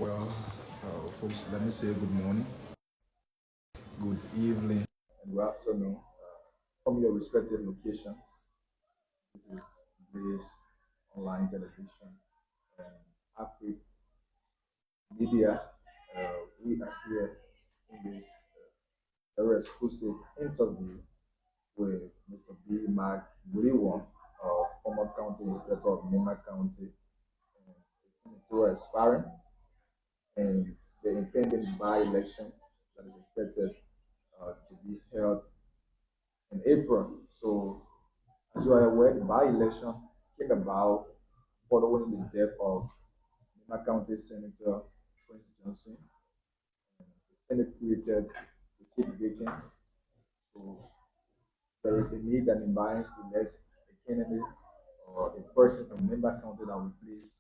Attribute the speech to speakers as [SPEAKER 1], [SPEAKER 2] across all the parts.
[SPEAKER 1] Well, folks, let me say good morning, good evening, and good afternoon from your respective locations. This is Blaze Online Television and Africa Media. We are here in this very exclusive interview with Mr. B. Mark Williwan, former county inspector of Nimba County, and senatorial aspirant, and the impending by-election that is expected to be held in April. So, as you are aware, the by-election came about following the death of Nimba County Senator Prince Johnson. The Senate created the seat vacant. So, there is a need that Nimbayans elect a candidate or a person from Nimba County that will replace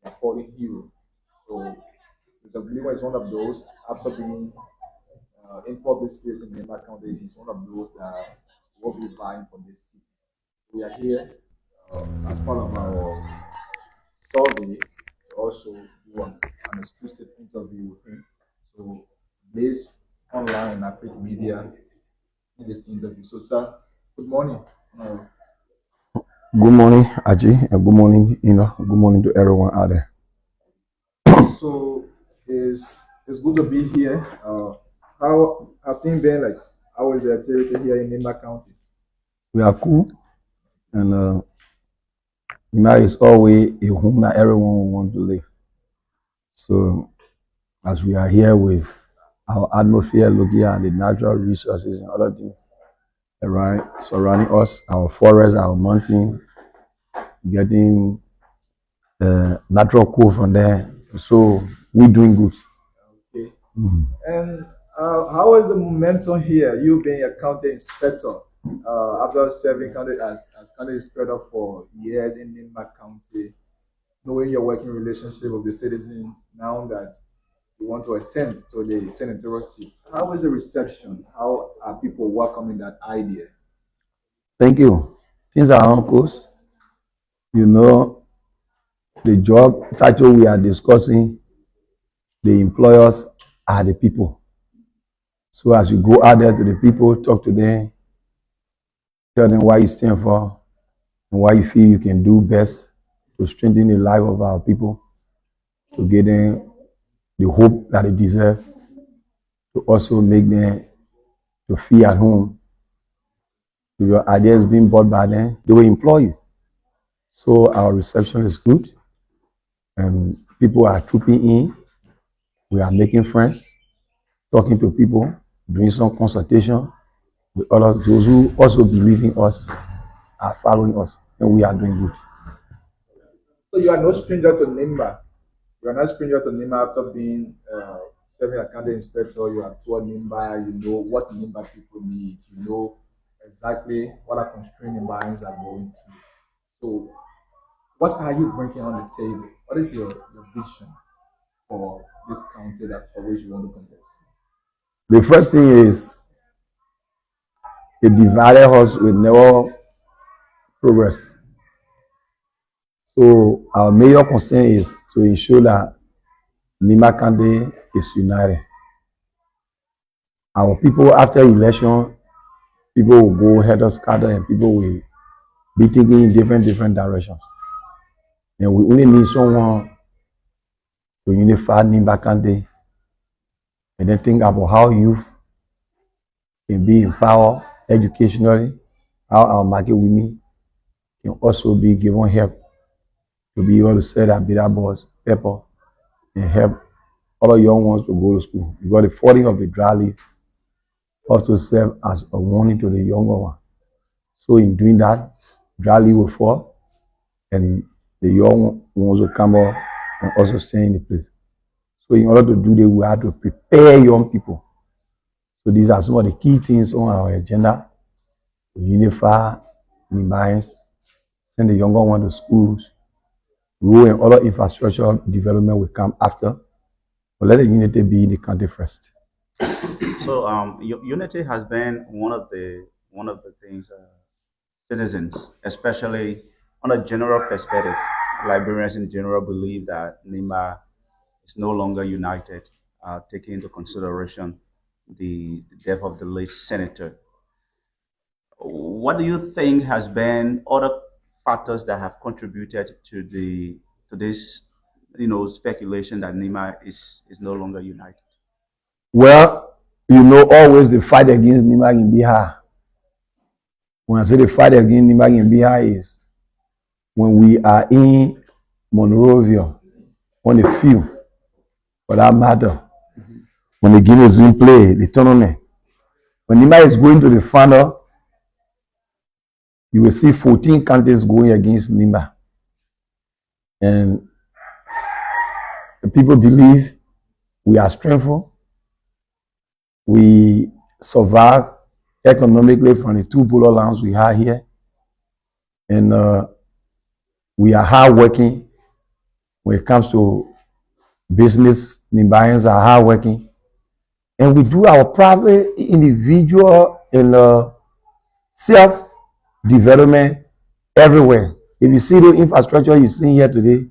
[SPEAKER 1] the fallen hero. So, Mr. Blima is one of those, after being in public space in Nimba County, he's one of those that will be vying for this seat. We are here as part of our survey to also do an exclusive interview with him. So, based online African media in this interview. So, sir, good morning. Uh,
[SPEAKER 2] Good morning, Aji, and good morning, good morning to everyone out there.
[SPEAKER 1] so, it's good to be here. How has things been like? How is the territory here in Nimba County?
[SPEAKER 2] We are cool, and Nima is always a home that everyone wants to live. So, as we are here with our atmosphere, looking at the natural resources and other things around surrounding us, our forests, our mountain, getting natural cool from there. So, we're doing good.
[SPEAKER 1] Okay.
[SPEAKER 2] Mhm.
[SPEAKER 1] And how is the momentum here? You being a county inspector, after serving county as county inspector for years in Nimba County, knowing your working relationship with the citizens, now that you want to ascend to the senatorial seat, how is the reception? How are people welcoming that idea?
[SPEAKER 2] Thank you. Things are on course. You know, the job title we are discussing, the employers are the people. So as you go out there to the people, talk to them, tell them why you stand for and why you feel you can do best to strengthen the life of our people, to give them the hope that they deserve, to also make them to feel at home. If your ideas being bought by them, they will employ you. So our reception is good, and people are trooping in. We are making friends, talking to people, doing some consultation with others. Those who also believe in us are following us, and we are doing good.
[SPEAKER 1] So you are no stranger to Nimba. You are not stranger to Nimba after being serving as county inspector. You have toured Nimba. You know what Nimba people need. You know exactly what are constrained Nimbans are going through. So, what are you bringing on the table? What is your vision for this county that for which you want to contest?
[SPEAKER 2] The first thing is they divided us with never progress. So our major concern is to ensure that Nima Kande is united. Our people after election, people will go head us scatter and people will be taking in different directions. And we only need someone to unify Nimba Kande and then think about how youth can be empowered educationally, how our market women can also be given help to be able to sell their bitter balls, pepper, and help other young ones to go to school. Because the falling of the dry leaf also serve as a warning to the younger one. So in doing that, dry leaf will fall and the young ones will come up and also stay in the place. So in order to do that, we have to prepare young people. So these are some of the key things on our agenda. To unify the minds, send the younger one to schools, rural and other infrastructure development will come after. But let the unity be in the country first.
[SPEAKER 3] So unity has been one of the things citizens, especially on a general perspective, Liberians in general believe that Nimba is no longer united, taking into consideration the death of the late senator. What do you think has been other factors that have contributed to this, speculation that Nima is no longer united?
[SPEAKER 2] Well, always the fight against Nimba in Bihar. When I say the fight against Nimba in Bihar is when we are in Monrovia on the field, for that matter, when the game is being played, the tournament. When Nimba is going to the final, you will see 14 countries going against Nimba. And the people believe we are strengthful. We survive economically from the two polar lands we have here. And we are hardworking when it comes to business. Nimbayans are hardworking. And we do our private, individual, and self-development everywhere. If you see the infrastructure you see here today,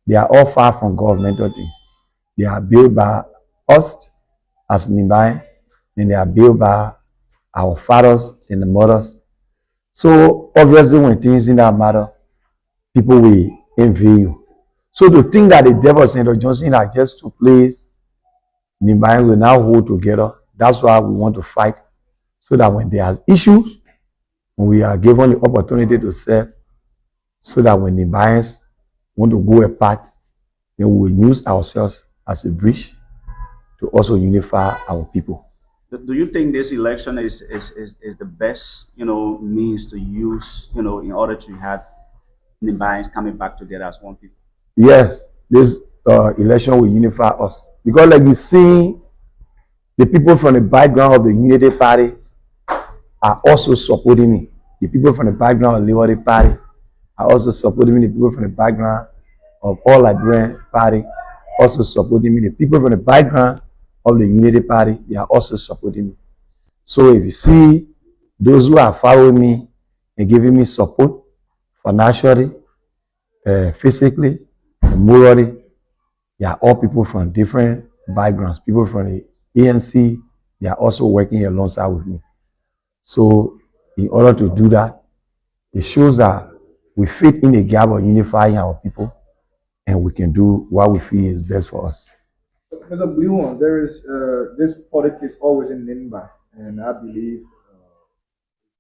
[SPEAKER 2] they are all far from governmental things. They are built by us as Nimbayan, and they are built by our fathers and the mothers. So obviously when things in that matter, people will envy you. So to think that the devil Senator Johnson are just two places, Nimbayan will now hold together. That's why we want to fight, so that when there are issues, when we are given the opportunity to serve, so that when Nimbayans want to go apart, then we will use ourselves as a bridge to also unify our people.
[SPEAKER 3] Do you think this election is the best, means to use, in order to have Nimbayans coming back together as one people?
[SPEAKER 2] Yes, this election will unify us. Because like you see, the people from the background of the Unity Party are also supporting me. The people from the background of the Liberty Party are also supporting me. The people from the background of All Liberian Party also supporting me. The people from the background of the Unity Party, they are also supporting me. So if you see those who are following me and giving me support financially, physically, and morally, they are all people from different backgrounds. People from the ANC, they are also working alongside with me. So in order to do that, it shows that we fit in the gap of unifying our people, and we can do what we feel is best for us.
[SPEAKER 1] Mr. Blue One, there is this politics always in Nimba, and I believe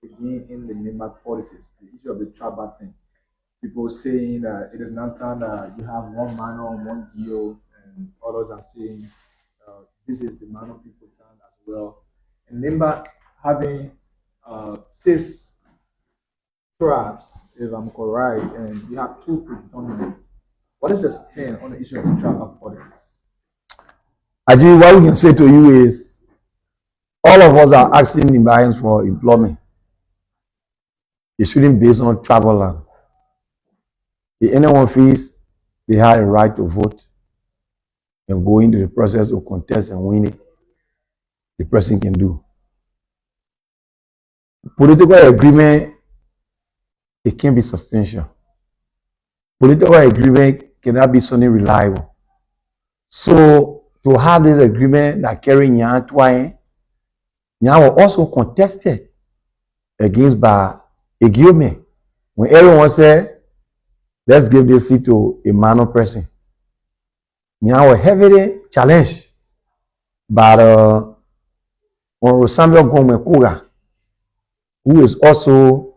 [SPEAKER 1] again in the Nimba politics, the issue of the tribal thing. People saying that it is not time that you have one manor, one deal, and others are saying this is the manor people town as well. And Nimba having six tribes, if I'm correct, and you have two predominant. What is your stand on the issue of the tribal politics?
[SPEAKER 2] Actually, what we can say to you is all of us are asking Nimbayans for employment. It shouldn't be based on travel land. If anyone feels they have a right to vote and go into the process of contest and win it, the person can do. Political agreement, it can be substantial. Political agreement cannot be something reliable. So to have this agreement that carry Nyan Twain, Nyan was also contested against by Egiome. When everyone said, let's give this seat to a minor person, Nyan was heavily challenged by Honorable Samuel Gomez Koga, who is also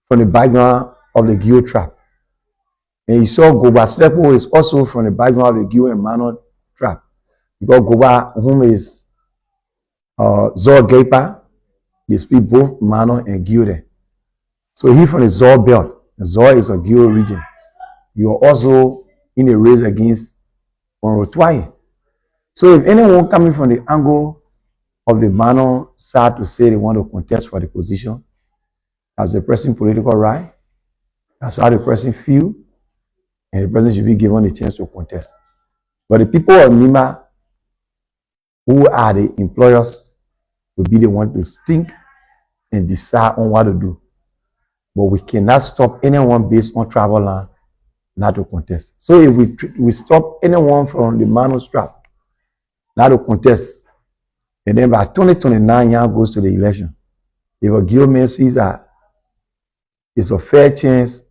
[SPEAKER 2] from the background of the Gio trap. And you saw Goba Slepo is also from the background of the Gio and Manon trap. Because Goba, whom is Zor Gaipa, they speak both Manon and Gio there. So he from the Zor belt. Zor is a Gio region. You are also in a race against Honorable Twain. So if anyone coming from the angle of the Manon side to say they want to contest for the position, as the person political right, that's how the person feel, and the person should be given a chance to contest. But the people of Nima, who are the employers, will be the one to think and decide on what to do. But we cannot stop anyone based on travel land not to contest. So if we stop anyone from the manus trap not to contest, and then by 2029, Yan goes to the election. If a government sees that it's a fair chance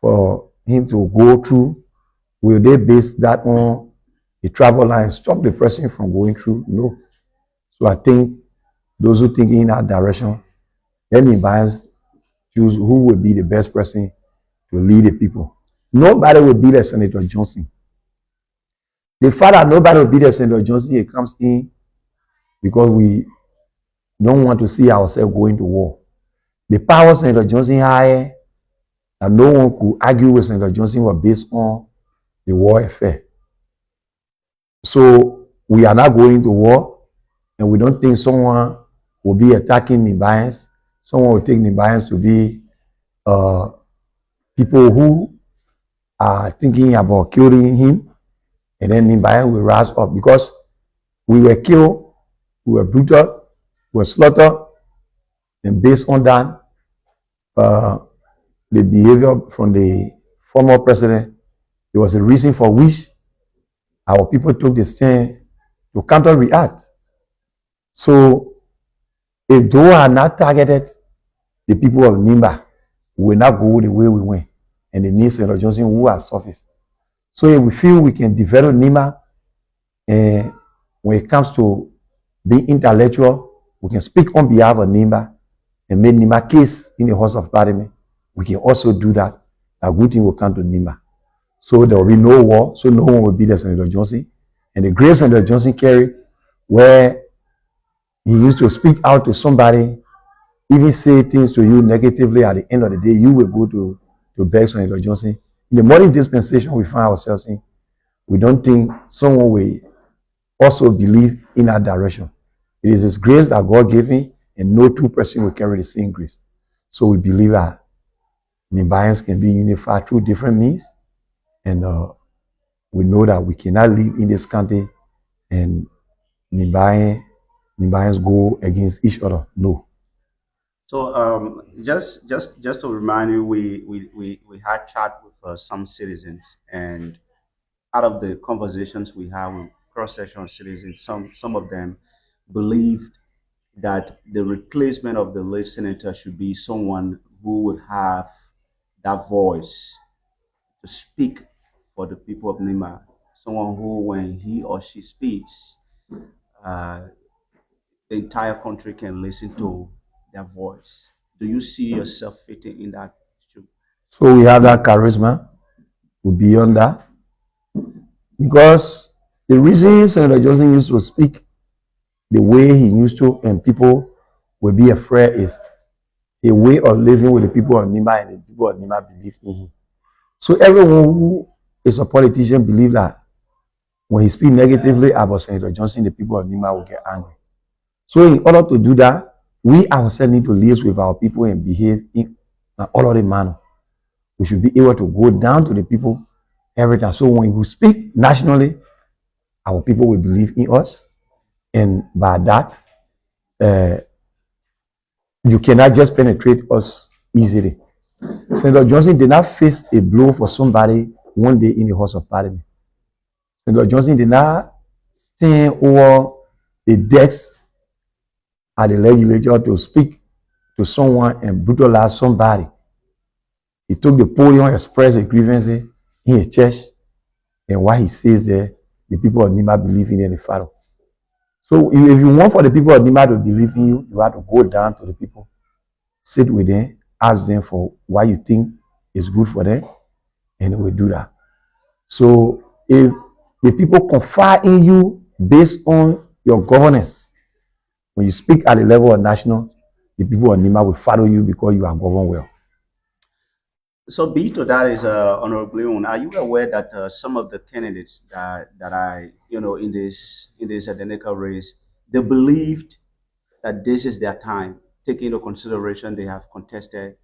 [SPEAKER 2] for him to go through, will they base that on the travel line, stop the person from going through? No. So I think those who think in that direction, any bias choose who will be the best person to lead the people. Nobody will be the Senator Johnson. The fact that nobody will be the Senator Johnson, it comes in because we don't want to see ourselves going to war. The power Senator Johnson had, and no one could argue with Senator Johnson, was based on the war affair. So we are not going to war, and we don't think someone will be attacking Nimbayans. Someone will take Nimbayans to be people who are thinking about killing him, and then Nimbayans will rise up because we were killed, we were brutal, we were slaughtered, and based on that, the behavior from the former president, there was a reason for which our people took the stand to counter-react. So if those are not targeted, the people of Nimba will not go the way we went, and they need Senator Johnson who has surfaced. So if we feel we can develop Nimba, and when it comes to being intellectual, we can speak on behalf of Nimba and make Nimba case in the House of Parliament. We can also do that. A good thing will come to Nimba. So there will be no war, so no one will be the Senator Johnson. And the great Senator Johnson carry, where he used to speak out to somebody, even say things to you negatively, at the end of the day, you will go to beg Senator Johnson. In the modern dispensation we find ourselves in, we don't think someone will also believe in that direction. It is His grace that God gave him, and no two persons will carry the same grace. So we believe that Nimbayans can be unified through different means, and we know that we cannot live in this country and Nimbayans go against each other. No.
[SPEAKER 3] So just to remind you, we had chat with some citizens, and out of the conversations we have with cross-section citizens, some of them believed that the replacement of the late senator should be someone who would have that voice to speak for the people of Nima, someone who, when he or she speaks, uh, the entire country can listen to their voice. Do you see yourself fitting in that shoe?
[SPEAKER 2] So we have that charisma. We beyond that. Because the reason Senator Johnson used to speak the way he used to, and people will be afraid, is a way of living with the people of Nimba, and the people of Nimba believe in him. So everyone who is a politician believes that when he speaks negatively about Senator Johnson, the people of Nimba will get angry. So in order to do that, we ourselves need to live with our people and behave in an orderly manner. We should be able to go down to the people every time. So when we speak nationally, our people will believe in us. And by that, you cannot just penetrate us easily. Senator Johnson did not face a blow for somebody one day in the House of Parliament. Senator Johnson did not stand over the desk at the legislature to speak to someone and brutalize somebody. He took the podium, expressed a grievance in a church, and what he says there, the people of Nimba believe in it and follow. So if you want for the people of Nimba to believe in you, you have to go down to the people, sit with them, ask them for what you think is good for them, and we do that. So if the people confide in you based on your governance, when you speak at the level of national, the people of Nimba will follow you because you are governed well.
[SPEAKER 3] So B to that is Honorable Leon. Are you aware that some of the candidates that I in this identical race, they believed that this is their time, taking into consideration they have contested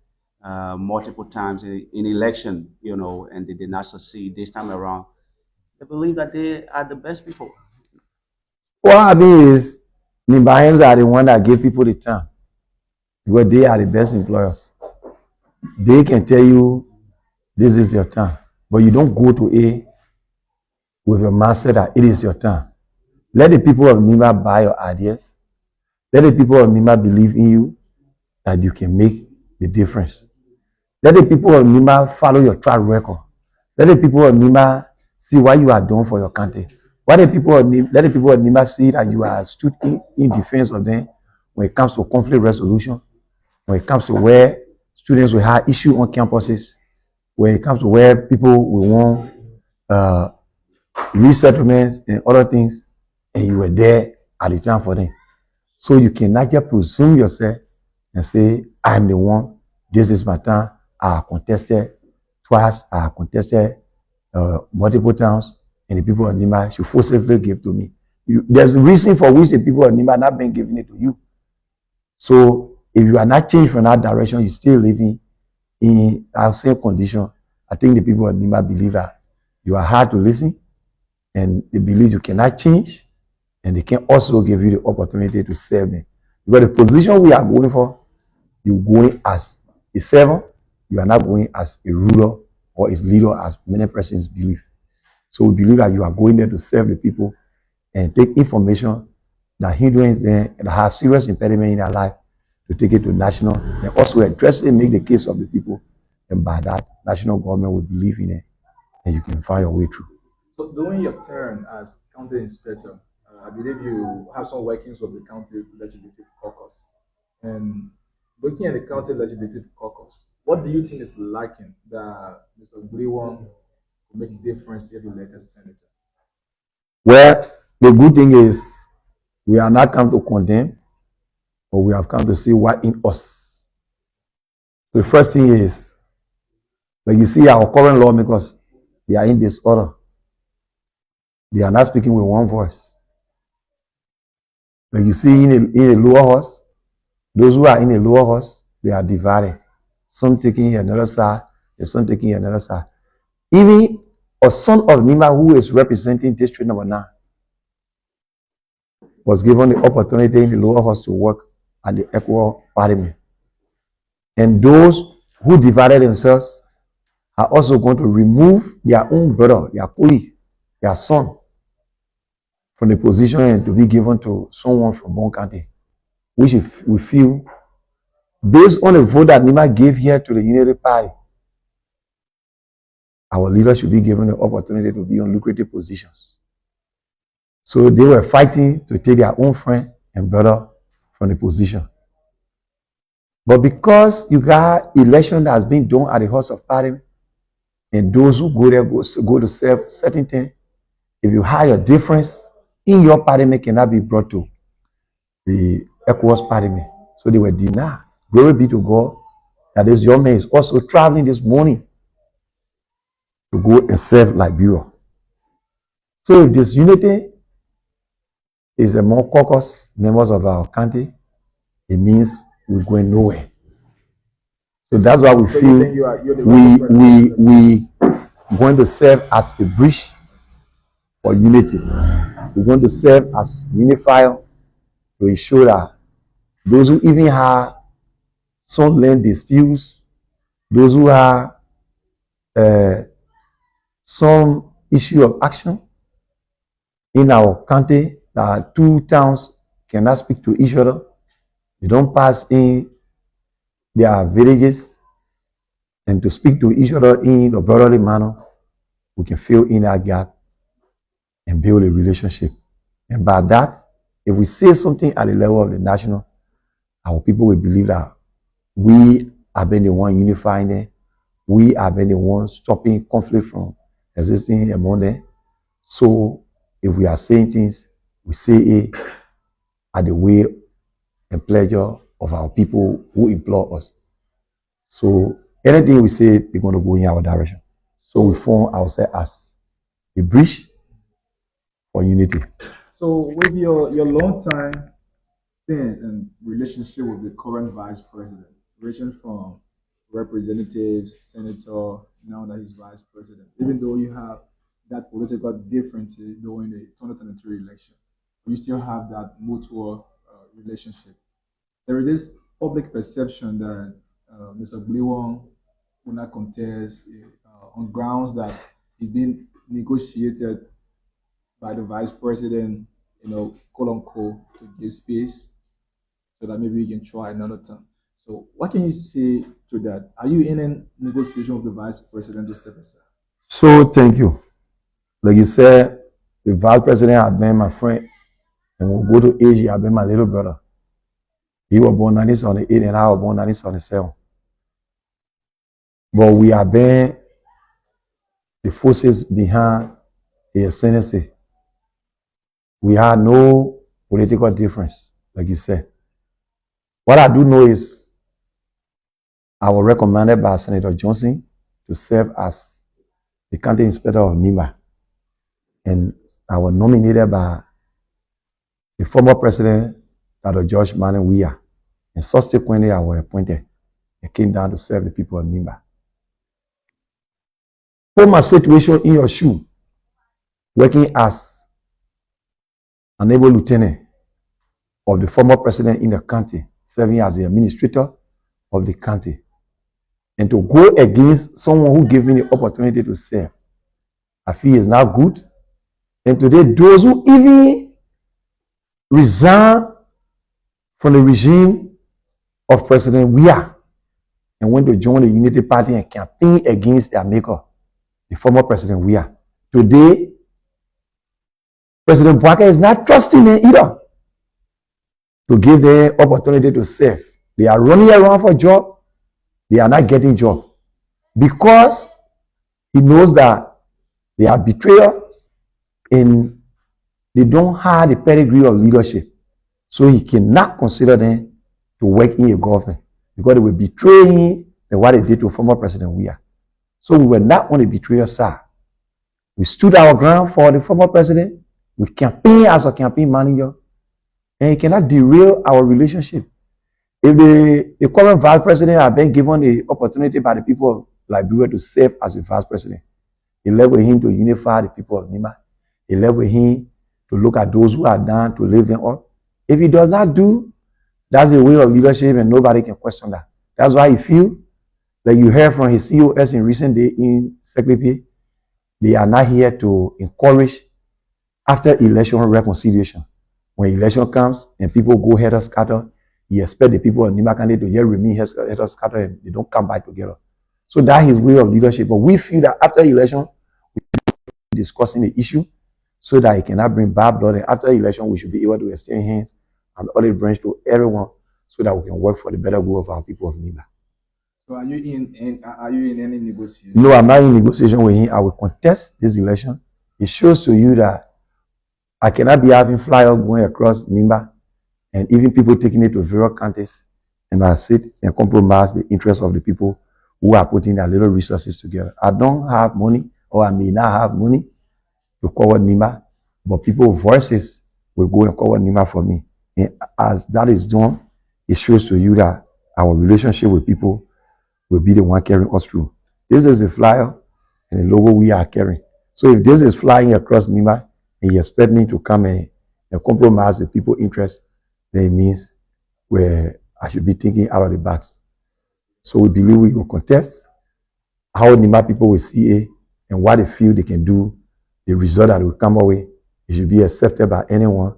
[SPEAKER 3] multiple times in election, and they did not succeed this time around. They believe that they are the best people.
[SPEAKER 2] What I mean is, Nimbayans are the one that give people the time because they are the best employers. They can tell you this is your time. But you don't go to it with your mindset that it is your time. Let the people of Nimba buy your ideas. Let the people of Nimba believe in you that you can make the difference. Let the people of Nimba follow your track record. Let the people of Nimba see what you are doing for your country. Let the people of Nimba see that you are stood in defense of them when it comes to conflict resolution, when it comes to where students will have issue on campuses, when it comes to where people will want uh, resettlements and other things, and you were there at the time for them. So you cannot just presume yourself and say, I'm the one, this is my time, I contested twice, I contested multiple times, and the people of Nimba should forcibly give to me. There's a reason for which the people of Nimba not been giving it to you. So if you are not changed from that direction, you're still living in our same condition. I think the people of Nimba believe that you are hard to listen, and they believe you cannot change, and they can also give you the opportunity to serve them. Because the position we are going for, you're going as a servant, you are not going as a ruler or a leader, as many persons believe. So we believe that you are going there to serve the people and take information that hindrance them and have serious impediment in their life to take it to national and also address it, make the case of the people, and by that, national government will believe in it and you can find your way through.
[SPEAKER 1] So during your term as county inspector, I believe you have some workings of the county legislative caucus. And looking at the county legislative caucus, what do you think is lacking that Mr. Bliwon will make difference if elected senator?
[SPEAKER 2] Well, the good thing is we are not come to condemn, but we have come to see what in us. The first thing is, like you see our current lawmakers, they are in disorder. They are not speaking with one voice. Like you see in a lower house, those who are in a lower house, they are divided. Some taking another side, and some taking another side. Even a son of Nimba who is representing district number 9 was given the opportunity in the lower house to work at the Equal Parliament. And those who divided themselves are also going to remove their own brother, their colleague, their son from the position and to be given to someone from one county, which we feel, based on the vote that Nimba gave here to the Unity Party, our leaders should be given the opportunity to be on lucrative positions. So they were fighting to take their own friend and brother from the position. But because you got election that has been done at the House of Parliament, and those who go there go to serve certain things, if you have a difference in your parliament cannot be brought to the ECOWAS parliament. So they were denied. Glory be to God that this young man is also traveling this morning to go and serve Liberia. So if this unity is among caucus members of our country, it means we're going nowhere. So that's why we
[SPEAKER 1] So you
[SPEAKER 2] feel
[SPEAKER 1] think you're the
[SPEAKER 2] we
[SPEAKER 1] right
[SPEAKER 2] we
[SPEAKER 1] person?
[SPEAKER 2] we going to serve as a bridge for unity. We're going to serve as unifier to ensure that those who even have some land disputes, those who have uh, some issue of action in our country, that two towns cannot speak to each other, they don't pass in their villages and to speak to each other in a brotherly manner, we can fill in that gap and build a relationship. And by that, if we say something at the level of the national, our people will believe that we have been the one unifying them. We have been the ones stopping conflict from existing among them. So if we are saying things, we say it at the way and pleasure of our people who employ us. So anything we say, they're going to go in our direction. So we form ourselves as a bridge for unity.
[SPEAKER 1] So with your long time stint and relationship with the current vice president, ranging from representative, senator, now that he's vice president, even though you have that political difference during the 2023 election, you still have that mutual relationship. There is this public perception that Mr. Bliwong will not contest on grounds that it's been negotiated by the vice president, quote unquote, to give space so that maybe we can try another time. So, what can you say to that? Are you in a negotiation with the vice president to step aside?
[SPEAKER 2] So thank you. Like you said, the vice president had been my friend, and we'll go to Asia, had been my little brother. He was born 1978 and I was born 1977. But we have been the forces behind the ascendancy. We had no political difference, like you said. What I do know is I was recommended by Senator Johnson to serve as the county inspector of Nimba. And I was nominated by the former president, Dr. George Manning Weah. And subsequently, I was appointed and came down to serve the people of Nimba. Put my situation in your shoe, working as an able lieutenant of the former president in the county, serving as the administrator of the county. And to go against someone who gave me the opportunity to serve, I feel is not good. And today, those who even resign from the regime of President Weah and went to join the Unity Party and campaign against their maker, the former President Weah. Today, President Bwaka is not trusting them either to give them opportunity to serve. They are running around for job. They are not getting job because he knows that they are betrayers and they don't have the pedigree of leadership. So he cannot consider them to work in a government because they will betray him and what they did to former President Weah. So we were not on the betrayal side. We stood our ground for the former president. We campaigned as a campaign manager. And it cannot derail our relationship. If the current vice president had been given the opportunity by the people of Liberia to serve as a vice president, it left with him to unify the people of Nimba. It left with him to look at those who are down, to lift them up. If he does not do, that's a way of leadership and nobody can question that. That's why he feel that you heard from his COS in recent day in Secretary, they are not here to encourage after election reconciliation. When election comes and people go head scatter, you expect the people of Nimba County to just remain head scatter and they don't come back together. So that's his way of leadership. But we feel that after election, we should be discussing the issue so that it cannot bring bad blood. And after election, we should be able to extend hands and olive branch to everyone so that we can work for the better good of our people of Nimba.
[SPEAKER 1] So are you in any negotiation?
[SPEAKER 2] No, I'm not in negotiation with him. I will contest this election. It shows to you that I cannot be having flyers going across Nimba and even people taking it to various counties and I sit and compromise the interests of the people who are putting their little resources together. I don't have money or I may not have money to cover Nimba, but people's voices will go and cover Nimba for me. And as that is done, it shows to you that our relationship with people will be the one carrying us through. This is a flyer and the logo we are carrying. So if this is flying across Nimba and you expect me to come and compromise the people's interest, then it means where I should be thinking out of the box. So we believe we will contest how Nimba people will see it and what they feel they can do, the result that will come away. It should be accepted by anyone.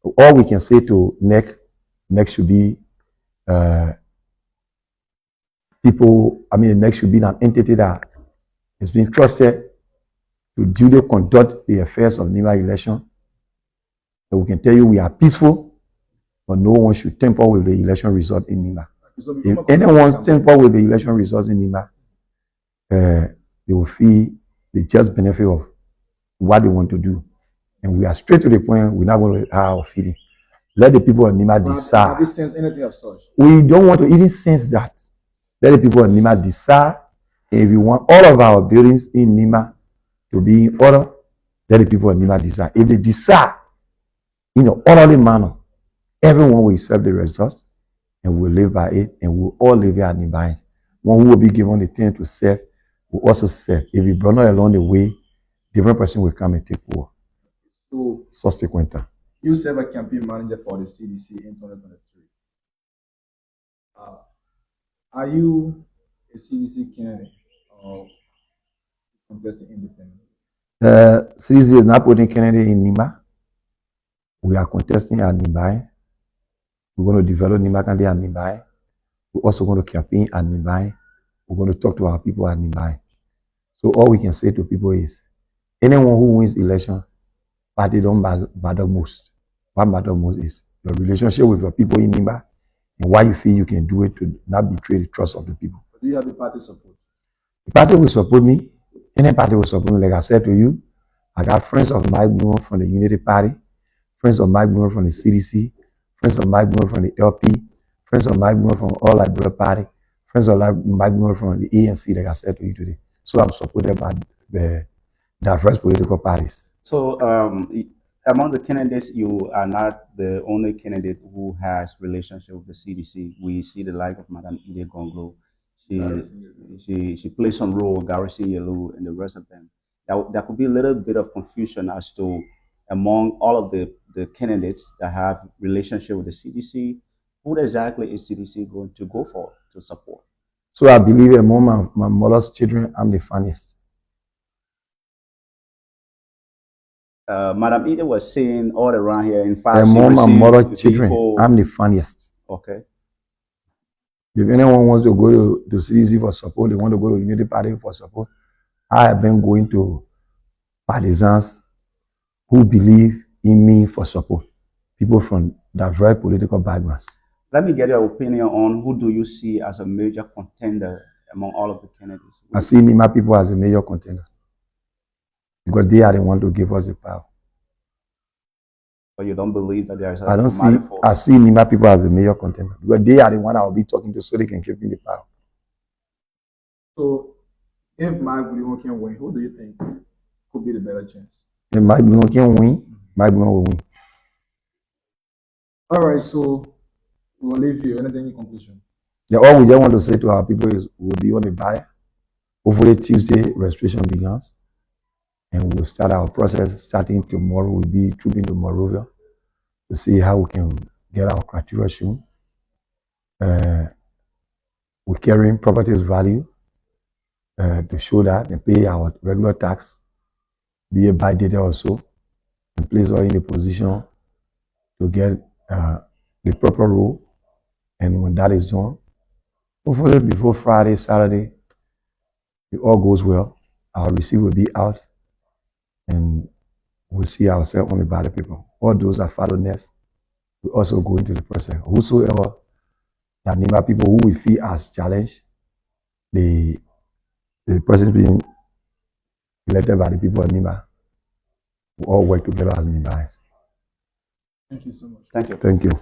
[SPEAKER 2] All we can say to NEC should be the NEC should be an entity that is being trusted to duly conduct the affairs of Nimba election. And we can tell you we are peaceful, but no one should tamper with the election result in Nimba. If anyone tamper with the election results in Nimba, they will feel the just benefit of what they want to do. And we are straight to the point, we're not going to have our feeling. Let the people of Nimba decide.
[SPEAKER 1] Have you sensed anything of such?
[SPEAKER 2] We don't want to even sense that. Let the people of Nimba decide. And if you want all of our buildings in Nimba to be in order, let the people of Nimba decide. If they decide in an orderly manner, everyone will accept the results and will live by it, and we'll all live at Nimba. One who will be given the thing to serve will also serve. If you burn along the way, different person will come and take over.
[SPEAKER 1] So,
[SPEAKER 2] subsequent.
[SPEAKER 1] You serve a campaign manager for the CDC in 2023. Are you a CDC candidate or contesting independent?
[SPEAKER 2] CDC is not putting candidate in Nimba. We are contesting at Nimba. We're going to develop Nimba candidate at Nimba. We're also going to campaign at Nimba. We're going to talk to our people at Nimba. So all we can say to people is, anyone who wins election, party don't matter most. What matters most is your relationship with your people in Nimba and why you feel you can do it to not betray the trust of the people.
[SPEAKER 1] Do you have the party support?
[SPEAKER 2] The party will support me. Any party will support me. Like I said to you, I got friends of Mike Bloom from the Unity Party, friends of Mike Bloom from the CDC, friends of Mike Bloom from the LP, friends of Mike Bloom from All Liberal Party, friends of Mike Bloom from the ANC, like I said to you today. So I'm supported by the diverse political parties.
[SPEAKER 3] So, among the candidates, you are not the only candidate who has relationship with the CDC. We see the like of Madam Ide Gonglo. She plays some role, Garrison Yelu, and the rest of them. There could be a little bit of confusion as to among all of the candidates that have relationship with the CDC, who exactly is CDC going to go for to support?
[SPEAKER 2] So I believe among my mother's children, I'm the funniest.
[SPEAKER 3] Madam Ida was saying all around here. In fact,
[SPEAKER 2] among my mother's children, I'm the funniest.
[SPEAKER 3] Okay.
[SPEAKER 2] If anyone wants to go to CDC for support, they want to go to Unity Party for support, I have been going to partisans who believe in me for support. People from diverse political backgrounds.
[SPEAKER 3] Let me get your opinion on who do you see as a major contender among all of the candidates?
[SPEAKER 2] I see Nimba people as a major contender because they are the ones to give us the power.
[SPEAKER 3] But you don't believe that there is a
[SPEAKER 2] I don't see. Force. I see Nimba people as a major contender because they are the one I will be talking to, so they can give me the power.
[SPEAKER 1] So, if Mike Bloom can win, who do you think could be the better chance?
[SPEAKER 2] If Mike Bloom can win, Mike Bloom will win.
[SPEAKER 1] All right, so we'll leave here. Anything in conclusion?
[SPEAKER 2] Yeah, all we just want to say to our people is we'll be on the buy. Hopefully Tuesday registration begins. And we'll start our process starting tomorrow. We'll be trooping to Monrovia to see how we can get our criteria soon. We're carrying properties value to show that and pay our regular tax, be a buy data also, and place us in a position to get the proper role. And when that is done, hopefully before Friday, Saturday, if all goes well, our receipt will be out. And we'll see ourselves on the ballot paper. All those that follow next, we also go into the process. Whosoever that Nimba people who we feel as challenged, the person being elected by the people of Nimba, we all work together as Nimbais.
[SPEAKER 1] Thank you so much.
[SPEAKER 3] Thank you.
[SPEAKER 2] Thank you.